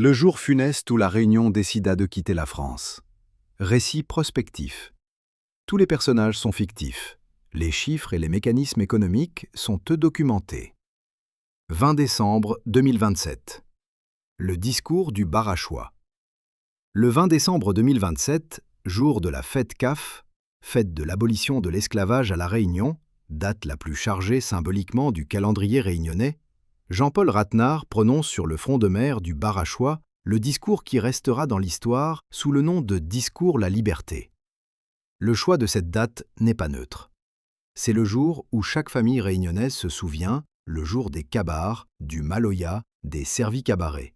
Le jour funeste où la Réunion décida de quitter la France. Récit prospectif. Tous les personnages sont fictifs. Les chiffres et les mécanismes économiques sont eux documentés. 20 décembre 2027. Le discours du Barachois. Le 20 décembre 2027, jour de la fête CAF, fête de l'abolition de l'esclavage à La Réunion, date la plus chargée symboliquement du calendrier réunionnais, Jean-Paul Rathenard prononce sur le front de mer du Barachois le discours qui restera dans l'histoire sous le nom de Discours la Liberté. Le choix de cette date n'est pas neutre. C'est le jour où chaque famille réunionnaise se souvient, le jour des cabars, du maloya, des servi-cabarets.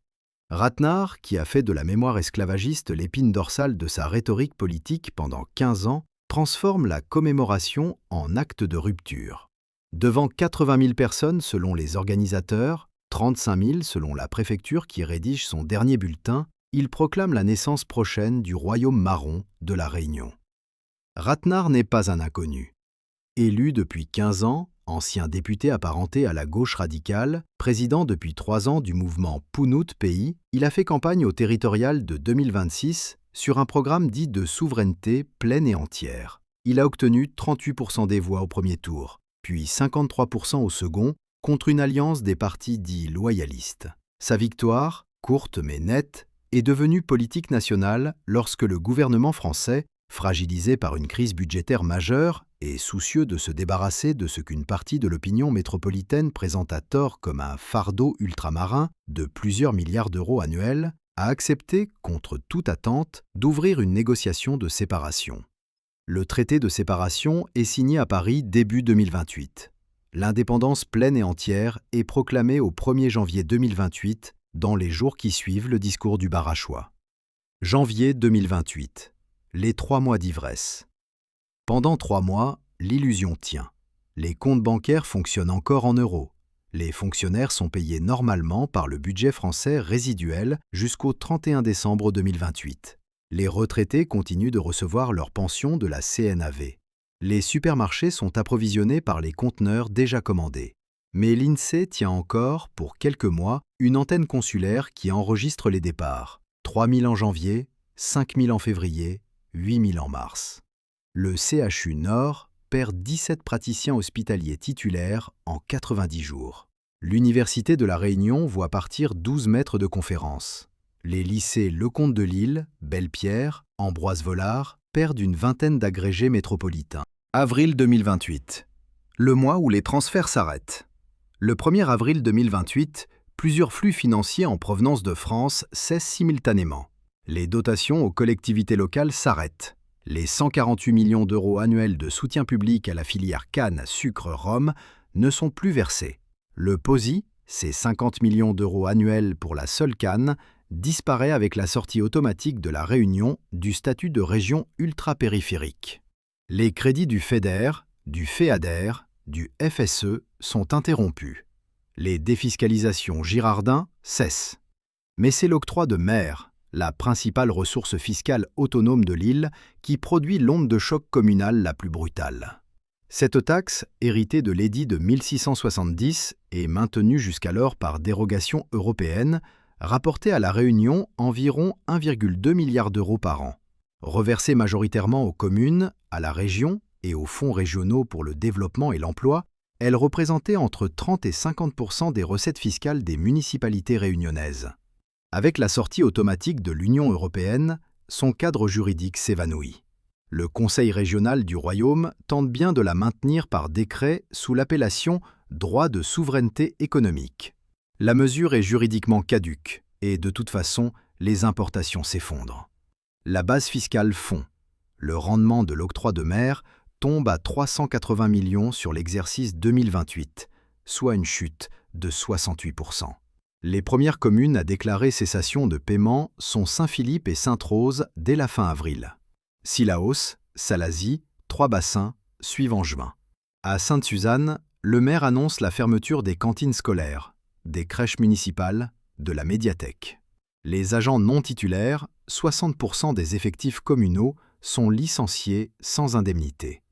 Rathenard, qui a fait de la mémoire esclavagiste l'épine dorsale de sa rhétorique politique pendant 15 ans, transforme la commémoration en acte de rupture. Devant 80 000 personnes selon les organisateurs, 35 000 selon la préfecture qui rédige son dernier bulletin, il proclame la naissance prochaine du royaume marron de la Réunion. Rathenard n'est pas un inconnu. Élu depuis 15 ans, ancien député apparenté à la gauche radicale, président depuis 3 ans du mouvement Pounout Pays, il a fait campagne au territorial de 2026 sur un programme dit de souveraineté pleine et entière. Il a obtenu 38% des voix au premier tour, puis 53% au second, contre une alliance des partis dits loyalistes. Sa victoire, courte mais nette, est devenue politique nationale lorsque le gouvernement français, fragilisé par une crise budgétaire majeure et soucieux de se débarrasser de ce qu'une partie de l'opinion métropolitaine présente à tort comme un fardeau ultramarin de plusieurs milliards d'euros annuels, a accepté, contre toute attente, d'ouvrir une négociation de séparation. Le traité de séparation est signé à Paris début 2028. L'indépendance pleine et entière est proclamée au 1er janvier 2028, dans les jours qui suivent le discours du Barachois. Janvier 2028. Les 3 mois d'ivresse. Pendant 3 mois, l'illusion tient. Les comptes bancaires fonctionnent encore en euros. Les fonctionnaires sont payés normalement par le budget français résiduel jusqu'au 31 décembre 2028. Les retraités continuent de recevoir leur pension de la CNAV. Les supermarchés sont approvisionnés par les conteneurs déjà commandés. Mais l'INSEE tient encore, pour quelques mois, une antenne consulaire qui enregistre les départs. 3 000 en janvier, 5 000 en février, 8 000 en mars. Le CHU Nord perd 17 praticiens hospitaliers titulaires en 90 jours. L'Université de La Réunion voit partir 12 maîtres de conférences. Les lycées Lecomte de Lille, Belle-Pierre, Ambroise-Vollard perdent une vingtaine d'agrégés métropolitains. Avril 2028. Le mois où les transferts s'arrêtent. Le 1er avril 2028, plusieurs flux financiers en provenance de France cessent simultanément. Les dotations aux collectivités locales s'arrêtent. Les 148 millions d'euros annuels de soutien public à la filière canne, sucre, rhum ne sont plus versés. Le POSI, ces 50 millions d'euros annuels pour la seule canne, disparaît avec la sortie automatique de la Réunion du statut de région ultra-périphérique. Les crédits du FEDER, du FEADER, du FSE sont interrompus. Les défiscalisations Girardin cessent. Mais c'est l'octroi de mer, la principale ressource fiscale autonome de l'île, qui produit l'onde de choc communale la plus brutale. Cette taxe, héritée de l'édit de 1670 et maintenue jusqu'alors par dérogation européenne, rapportait à La Réunion environ 1,2 milliard d'euros par an. Reversée majoritairement aux communes, à la région et aux fonds régionaux pour le développement et l'emploi, elle représentait entre 30 et 50% des recettes fiscales des municipalités réunionnaises. Avec la sortie automatique de l'Union européenne, son cadre juridique s'évanouit. Le Conseil régional du Royaume tente bien de la maintenir par décret sous l'appellation « droit de souveraineté économique ». La mesure est juridiquement caduque et, de toute façon, les importations s'effondrent. La base fiscale fond. Le rendement de l'octroi de mer tombe à 380 millions sur l'exercice 2028, soit une chute de 68%. Les premières communes à déclarer cessation de paiement sont Saint-Philippe et Sainte-Rose dès la fin avril. Cilaos, Salazie, Trois-Bassins suivent en juin. À Sainte-Suzanne, le maire annonce la fermeture des cantines scolaires, des crèches municipales, de la médiathèque. Les agents non titulaires, 60% des effectifs communaux, sont licenciés sans indemnité.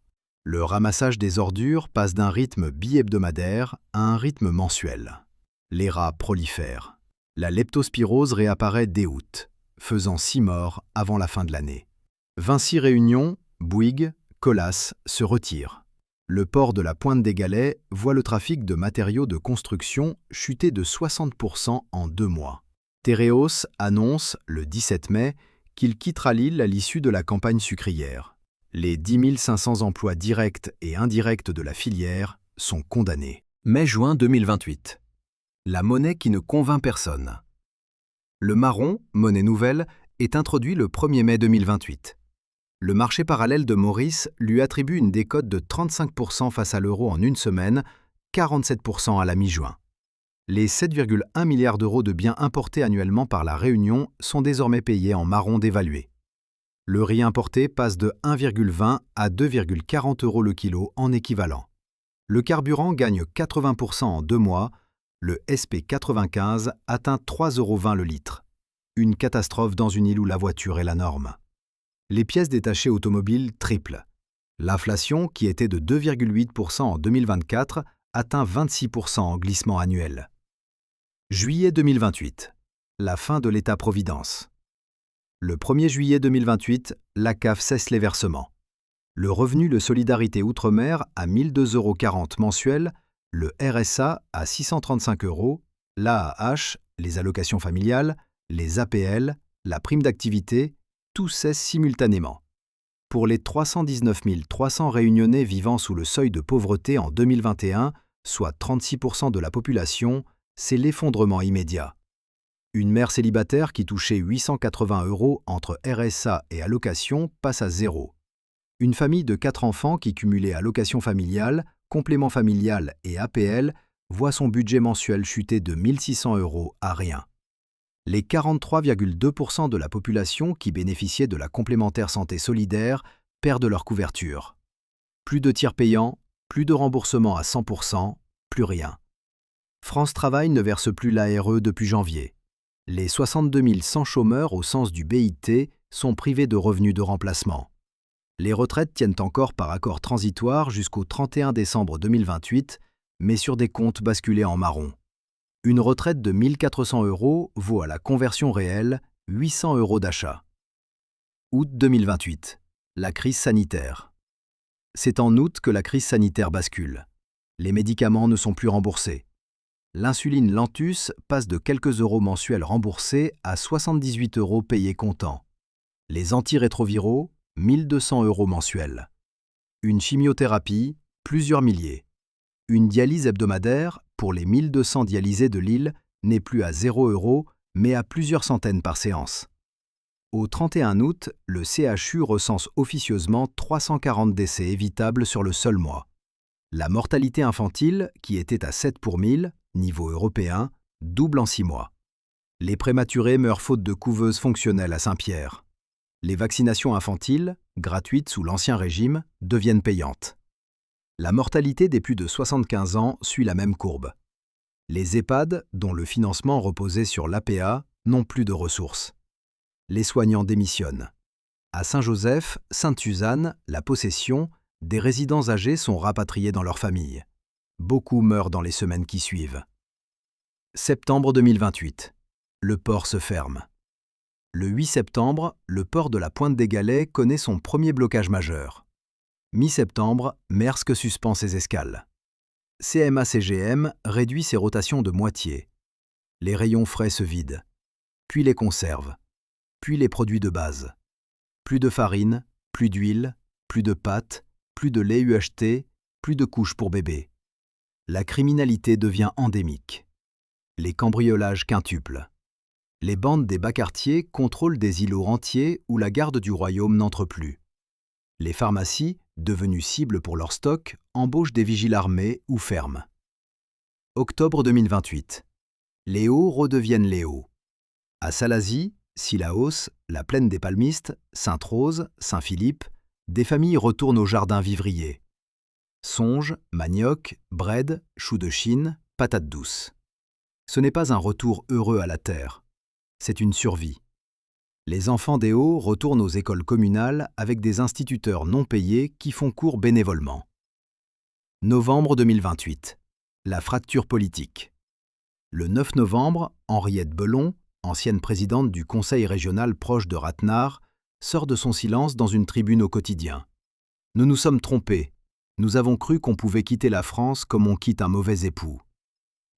Le ramassage des ordures passe d'un rythme bi-hebdomadaire à un rythme mensuel. Les rats prolifèrent. La leptospirose réapparaît dès août, faisant 6 morts avant la fin de l'année. Vincy-Réunion, Bouygues, Colas se retirent. Le port de la Pointe des Galets voit le trafic de matériaux de construction chuter de 60% en 2 mois. Tereos annonce, le 17 mai, qu'il quittera l'île à l'issue de la campagne sucrière. Les 10 500 emplois directs et indirects de la filière sont condamnés. Mai-juin 2028. La monnaie qui ne convainc personne. Le marron, monnaie nouvelle, est introduit le 1er mai 2028. Le marché parallèle de Maurice lui attribue une décote de 35% face à l'euro en une semaine, 47% à la mi-juin. Les 7,1 milliards d'euros de biens importés annuellement par la Réunion sont désormais payés en marron dévalué. Le riz importé passe de 1,20 à 2,40 euros le kilo en équivalent. Le carburant gagne 80% en 2 mois, le SP95 atteint 3,20 € le litre. Une catastrophe dans une île où la voiture est la norme. Les pièces détachées automobiles triplent. L'inflation, qui était de 2,8% en 2024, atteint 26% en glissement annuel. Juillet 2028. La fin de l'État-providence. Le 1er juillet 2028, la CAF cesse les versements. Le revenu de solidarité outre-mer à 1 240 € mensuels, le RSA à 635 €, l'AAH, les allocations familiales, les APL, la prime d'activité, tout cesse simultanément. Pour les 319 300 Réunionnais vivant sous le seuil de pauvreté en 2021, soit 36% de la population, c'est l'effondrement immédiat. Une mère célibataire qui touchait 880 € entre RSA et allocation passe à 0. Une famille de 4 enfants qui cumulait allocation familiale, complément familial et APL voit son budget mensuel chuter de 1 600 € à rien. Les 43,2% de la population qui bénéficiait de la complémentaire santé solidaire perdent leur couverture. Plus de tiers payants, plus de remboursement à 100%, plus rien. France Travail ne verse plus l'ARE depuis janvier. Les 62 100 chômeurs au sens du BIT sont privés de revenus de remplacement. Les retraites tiennent encore par accord transitoire jusqu'au 31 décembre 2028, mais sur des comptes basculés en marron. Une retraite de 1 400 € vaut à la conversion réelle 800 € d'achat. Août 2028. La crise sanitaire. C'est en août que la crise sanitaire bascule. Les médicaments ne sont plus remboursés. L'insuline Lantus passe de quelques euros mensuels remboursés à 78 € payés comptant. Les antirétroviraux, 1 200 € mensuels. Une chimiothérapie, plusieurs milliers. Une dialyse hebdomadaire, pour les 1 200 dialysés de l'île, n'est plus à 0 € mais à plusieurs centaines par séance. Au 31 août, le CHU recense officieusement 340 décès évitables sur le seul mois. La mortalité infantile, qui était à 7 pour 1000, niveau européen, double en 6 mois. Les prématurés meurent faute de couveuse fonctionnelle à Saint-Pierre. Les vaccinations infantiles, gratuites sous l'Ancien Régime, deviennent payantes. La mortalité des plus de 75 ans suit la même courbe. Les EHPAD, dont le financement reposait sur l'APA, n'ont plus de ressources. Les soignants démissionnent. À Saint-Joseph, Sainte-Suzanne, La Possession, des résidents âgés sont rapatriés dans leurs familles. Beaucoup meurent dans les semaines qui suivent. Septembre 2028. Le port se ferme. Le 8 septembre, le port de la Pointe des Galets connaît son premier blocage majeur. Mi-septembre, Maersk suspend ses escales. CMA-CGM réduit ses rotations de moitié. Les rayons frais se vident. Puis les conserves. Puis les produits de base. Plus de farine, plus d'huile, plus de pâtes, plus de lait UHT, plus de couches pour bébé. La criminalité devient endémique. Les cambriolages quintuplent. Les bandes des bas-quartiers contrôlent des îlots entiers où la garde du royaume n'entre plus. Les pharmacies, devenues cibles pour leur stock, embauchent des vigiles armés ou ferment. Octobre 2028. Les Hauts redeviennent les Hauts. À Salazie, Sillaos, la plaine des Palmistes, Sainte-Rose, Saint-Philippe, des familles retournent au jardin vivrier. Songe, manioc, brède, choux de Chine, patates douces. Ce n'est pas un retour heureux à la terre, c'est une survie. Les enfants des Hauts retournent aux écoles communales avec des instituteurs non payés qui font cours bénévolement. Novembre 2028. La fracture politique. Le 9 novembre, Henriette Belon, ancienne présidente du conseil régional proche de Rathenard, sort de son silence dans une tribune au quotidien. « Nous nous sommes trompés. Nous avons cru qu'on pouvait quitter la France comme on quitte un mauvais époux.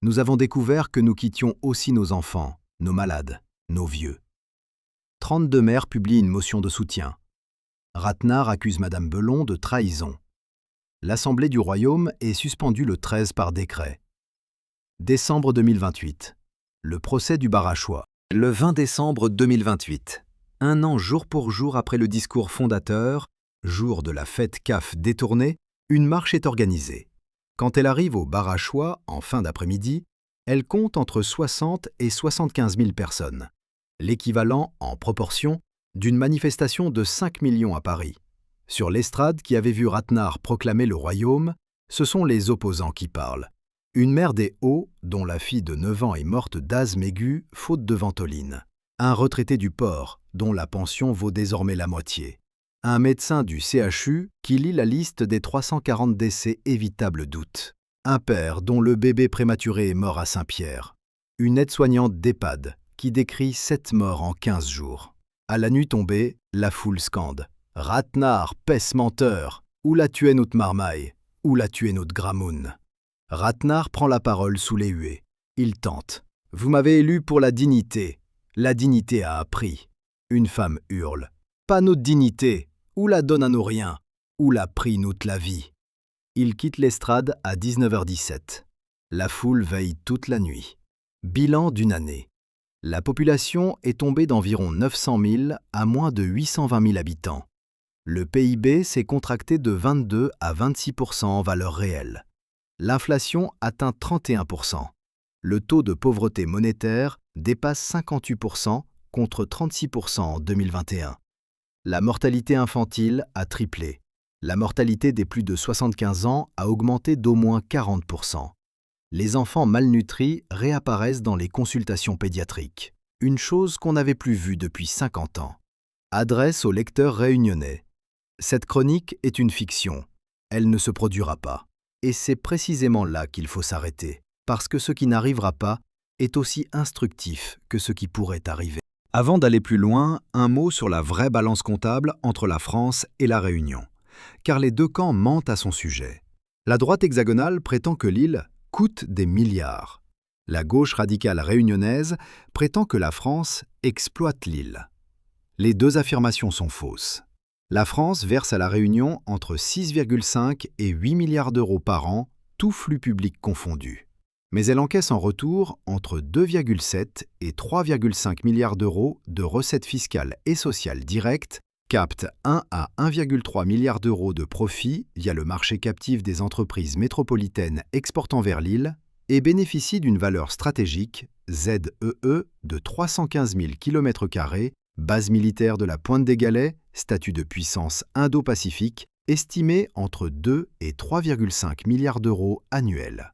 Nous avons découvert que nous quittions aussi nos enfants, nos malades, nos vieux. » 32 maires publient une motion de soutien. Rathenard accuse Madame Belon de trahison. L'Assemblée du Royaume est suspendue le 13 par décret. Décembre 2028. Le procès du Barachois. Le 20 décembre 2028. Un an jour pour jour après le discours fondateur, jour de la fête CAF détournée, une marche est organisée. Quand elle arrive au Barachois, en fin d'après-midi, elle compte entre 60 et 75 000 personnes. L'équivalent, en proportion, d'une manifestation de 5 millions à Paris. Sur l'estrade qui avait vu Rathenard proclamer le royaume, ce sont les opposants qui parlent. Une mère des Hauts, dont la fille de 9 ans est morte d'asthme aigu, faute de ventoline. Un retraité du port, dont la pension vaut désormais la moitié. Un médecin du CHU qui lit la liste des 340 décès évitables d'août. Un père dont le bébé prématuré est mort à Saint-Pierre. Une aide-soignante d'EHPAD qui décrit 7 morts en 15 jours. À la nuit tombée, la foule scande. « Rathenard, pesse menteur, où l'a tué notre marmaille, où l'a tué notre gramoun ?» Rathenard prend la parole sous les huées. Il tente. « Vous m'avez élu pour la dignité. La dignité a un prix. » Une femme hurle. « Pas notre dignité, ou la donne à nos riens, ou la prix notre la vie. » Il quitte l'estrade à 19h17. La foule veille toute la nuit. Bilan d'une année. La population est tombée d'environ 900 000 à moins de 820 000 habitants. Le PIB s'est contracté de 22 à 26% en valeur réelle. L'inflation atteint 31%. Le taux de pauvreté monétaire dépasse 58% contre 36% en 2021. La mortalité infantile a triplé. La mortalité des plus de 75 ans a augmenté d'au moins 40%. Les enfants malnutris réapparaissent dans les consultations pédiatriques. Une chose qu'on n'avait plus vue depuis 50 ans. Adresse aux lecteurs réunionnais. Cette chronique est une fiction. Elle ne se produira pas. Et c'est précisément là qu'il faut s'arrêter, parce que ce qui n'arrivera pas est aussi instructif que ce qui pourrait arriver. Avant d'aller plus loin, un mot sur la vraie balance comptable entre la France et la Réunion. Car les deux camps mentent à son sujet. La droite hexagonale prétend que l'île coûte des milliards. La gauche radicale réunionnaise prétend que la France exploite l'île. Les deux affirmations sont fausses. La France verse à la Réunion entre 6,5 et 8 milliards d'euros par an, tout flux public confondu. Mais elle encaisse en retour entre 2,7 et 3,5 milliards d'euros de recettes fiscales et sociales directes, capte 1 à 1,3 milliard d'euros de profits via le marché captif des entreprises métropolitaines exportant vers l'île et bénéficie d'une valeur stratégique, ZEE, de 315 000 km², base militaire de la Pointe des Galets, statut de puissance Indo-Pacifique, estimé entre 2 et 3,5 milliards d'euros annuels.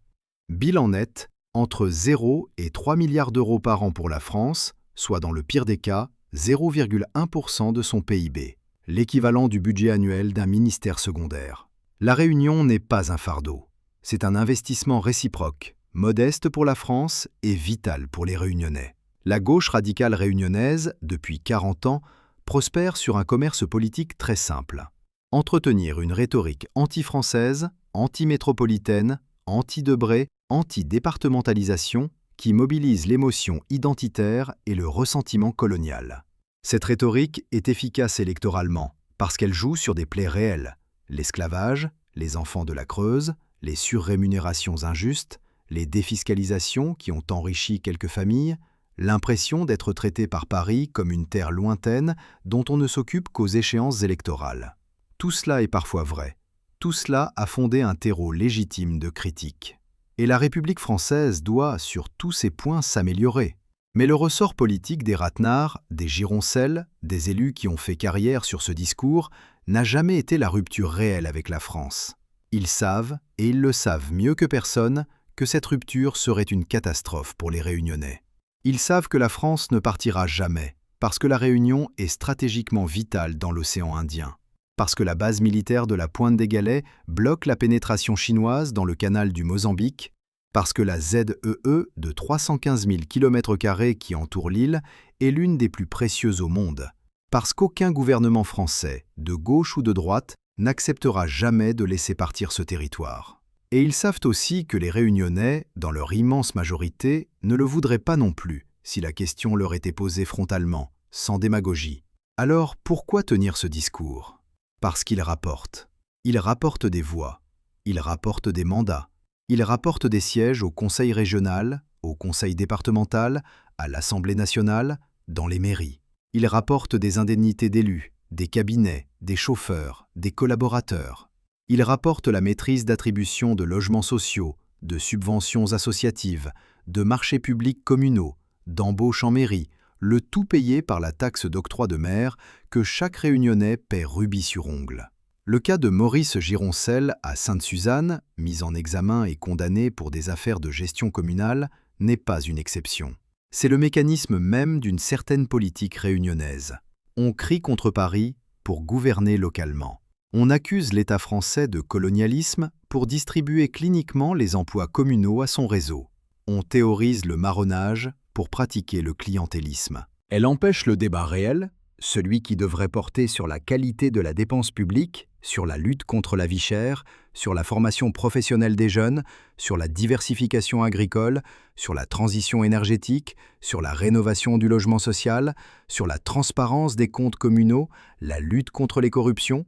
Bilan net, entre 0 et 3 milliards d'euros par an pour la France, soit dans le pire des cas, 0,1% de son PIB, l'équivalent du budget annuel d'un ministère secondaire. La Réunion n'est pas un fardeau. C'est un investissement réciproque, modeste pour la France et vital pour les Réunionnais. La gauche radicale réunionnaise, depuis 40 ans, prospère sur un commerce politique très simple. Entretenir une rhétorique anti-française, anti-métropolitaine, anti-Debré, anti-départementalisation qui mobilise l'émotion identitaire et le ressentiment colonial. Cette rhétorique est efficace électoralement parce qu'elle joue sur des plaies réelles, l'esclavage, les enfants de la Creuse, les surrémunérations injustes, les défiscalisations qui ont enrichi quelques familles, l'impression d'être traité par Paris comme une terre lointaine dont on ne s'occupe qu'aux échéances électorales. Tout cela est parfois vrai. Tout cela a fondé un terreau légitime de critique. Et la République française doit, sur tous ces points, s'améliorer. Mais le ressort politique des Rathenard, des Gironcel, des élus qui ont fait carrière sur ce discours, n'a jamais été la rupture réelle avec la France. Ils savent, et ils le savent mieux que personne, que cette rupture serait une catastrophe pour les Réunionnais. Ils savent que la France ne partira jamais, parce que la Réunion est stratégiquement vitale dans l'océan Indien, parce que la base militaire de la Pointe des Galets bloque la pénétration chinoise dans le canal du Mozambique, Parce que la ZEE de 315 000 km² qui entoure l'île est l'une des plus précieuses au monde. Parce qu'aucun gouvernement français, de gauche ou de droite, n'acceptera jamais de laisser partir ce territoire. Et ils savent aussi que les Réunionnais, dans leur immense majorité, ne le voudraient pas non plus si la question leur était posée frontalement, sans démagogie. Alors pourquoi tenir ce discours? Parce qu'il rapporte. Il rapporte des voix, il rapporte des mandats, il rapporte des sièges au Conseil régional, au Conseil départemental, à l'Assemblée nationale, dans les mairies. Il rapporte des indemnités d'élus, des cabinets, des chauffeurs, des collaborateurs. Il rapporte la maîtrise d'attribution de logements sociaux, de subventions associatives, de marchés publics communaux, d'embauches en mairie, le tout payé par la taxe d'octroi de mer que chaque Réunionnais paie rubis sur ongle. Le cas de Maurice Gironcel à Sainte-Suzanne, mis en examen et condamné pour des affaires de gestion communale, n'est pas une exception. C'est le mécanisme même d'une certaine politique réunionnaise. On crie contre Paris pour gouverner localement. On accuse l'État français de colonialisme pour distribuer cliniquement les emplois communaux à son réseau. On théorise le marronnage pour pratiquer le clientélisme. Elle empêche le débat réel, celui qui devrait porter sur la qualité de la dépense publique, sur la lutte contre la vie chère, sur la formation professionnelle des jeunes, sur la diversification agricole, sur la transition énergétique, sur la rénovation du logement social, sur la transparence des comptes communaux, la lutte contre les corruptions.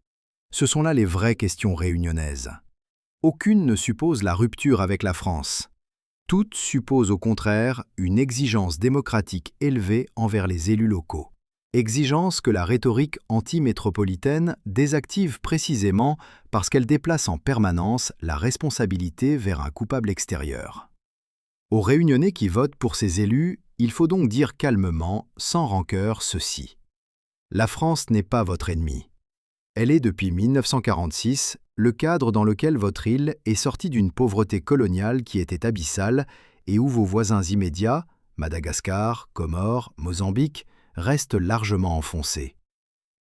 Ce sont là les vraies questions réunionnaises. Aucune ne suppose la rupture avec la France. Toutes supposent au contraire une exigence démocratique élevée envers les élus locaux. Exigence que la rhétorique anti-métropolitaine désactive précisément parce qu'elle déplace en permanence la responsabilité vers un coupable extérieur. Aux Réunionnais qui votent pour ces élus, il faut donc dire calmement, sans rancœur, ceci. La France n'est pas votre ennemi. Elle est depuis 1946 le cadre dans lequel votre île est sortie d'une pauvreté coloniale qui était abyssale et où vos voisins immédiats, Madagascar, Comores, Mozambique, restent largement enfoncés.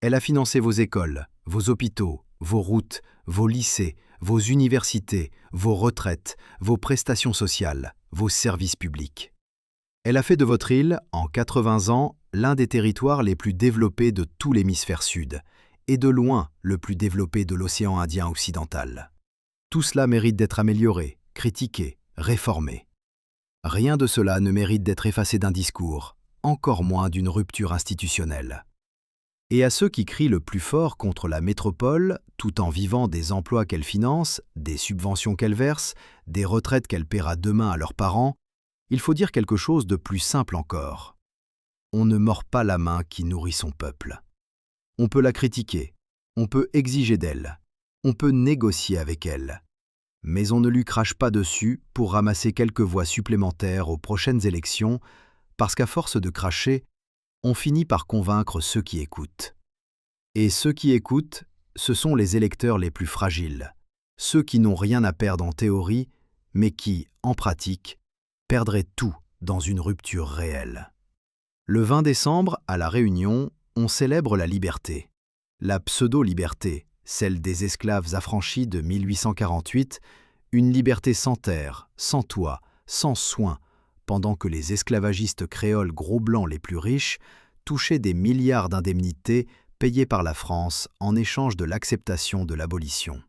Elle a financé vos écoles, vos hôpitaux, vos routes, vos lycées, vos universités, vos retraites, vos prestations sociales, vos services publics. Elle a fait de votre île, en 80 ans, l'un des territoires les plus développés de tout l'hémisphère sud, et de loin le plus développé de l'océan Indien occidental. Tout cela mérite d'être amélioré, critiqué, réformé. Rien de cela ne mérite d'être effacé d'un discours, encore moins d'une rupture institutionnelle. Et à ceux qui crient le plus fort contre la métropole, tout en vivant des emplois qu'elle finance, des subventions qu'elle verse, des retraites qu'elle paiera demain à leurs parents, il faut dire quelque chose de plus simple encore. On ne mord pas la main qui nourrit son peuple. On peut la critiquer, on peut exiger d'elle, on peut négocier avec elle, mais on ne lui crache pas dessus pour ramasser quelques voix supplémentaires aux prochaines élections, parce qu'à force de cracher, on finit par convaincre ceux qui écoutent. Et ceux qui écoutent, ce sont les électeurs les plus fragiles, ceux qui n'ont rien à perdre en théorie, mais qui, en pratique, perdraient tout dans une rupture réelle. Le 20 décembre, à La Réunion, on célèbre la liberté. La pseudo-liberté, celle des esclaves affranchis de 1848, une liberté sans terre, sans toit, sans soins, pendant que les esclavagistes créoles gros blancs les plus riches touchaient des milliards d'indemnités payées par la France en échange de l'acceptation de l'abolition.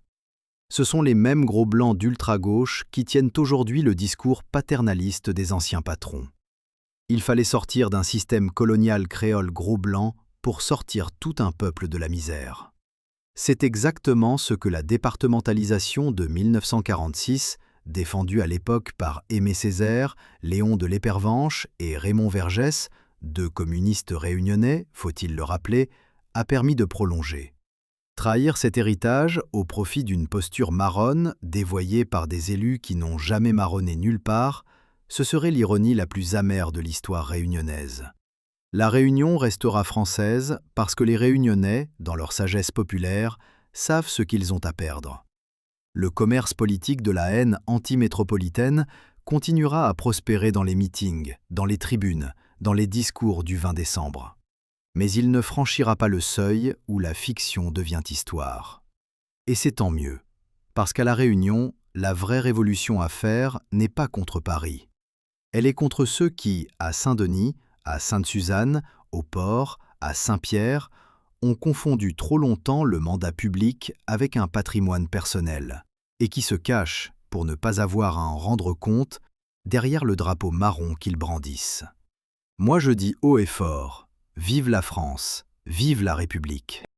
Ce sont les mêmes gros blancs d'ultra-gauche qui tiennent aujourd'hui le discours paternaliste des anciens patrons. Il fallait sortir d'un système colonial créole gros blanc pour sortir tout un peuple de la misère. C'est exactement ce que la départementalisation de 1946, défendue à l'époque par Aimé Césaire, Léon de L'épervenche et Raymond Vergès, deux communistes réunionnais, faut-il le rappeler, a permis de prolonger. Trahir cet héritage au profit d'une posture marronne, dévoyée par des élus qui n'ont jamais marronné nulle part, ce serait l'ironie la plus amère de l'histoire réunionnaise. La Réunion restera française parce que les Réunionnais, dans leur sagesse populaire, savent ce qu'ils ont à perdre. Le commerce politique de la haine anti-métropolitaine continuera à prospérer dans les meetings, dans les tribunes, dans les discours du 20 décembre. Mais il ne franchira pas le seuil où la fiction devient histoire. Et c'est tant mieux, parce qu'à La Réunion, La vraie révolution à faire n'est pas contre Paris. Elle est contre ceux qui, à Saint-Denis, à Sainte-Suzanne, au Port, à Saint-Pierre, ont confondu trop longtemps le mandat public avec un patrimoine personnel, et qui se cachent, pour ne pas avoir à en rendre compte, derrière le drapeau marron qu'ils brandissent. Moi je dis haut et fort, vive la France, vive la République.